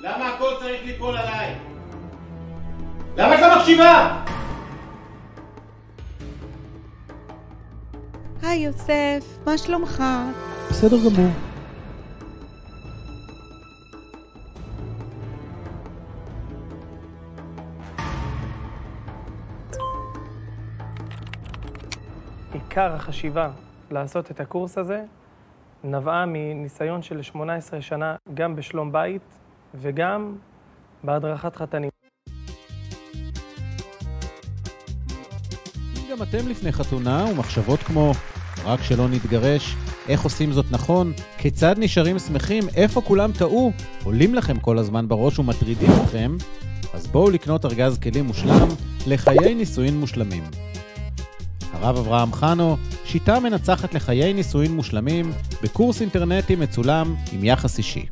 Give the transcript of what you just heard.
למה הכל צריך ליפול עליי? למה את לא מקשיבה? היי יוסף, מה שלומך? בסדר גמור. עיקר החשיבה לעשות את הקורס הזה נבעה מניסיון של 18 שנה גם בשלום בית וגם בהדרכת חתנים. אם גם אתם לפני חתונה ומחשבות כמו רק שלא נתגרש, איך עושים זאת נכון, כיצד נשארים שמחים, איפה כולם טעו, עולים לכם כל הזמן בראש ומטרידים אתכם, אז בואו לקנות ארגז כלים מושלם לחיי נישואין מושלמים. הרב אברהם חנו, שיטה מנצחת לחיי נישואין מושלמים בקורס אינטרנטי מצולם עם יחס אישי.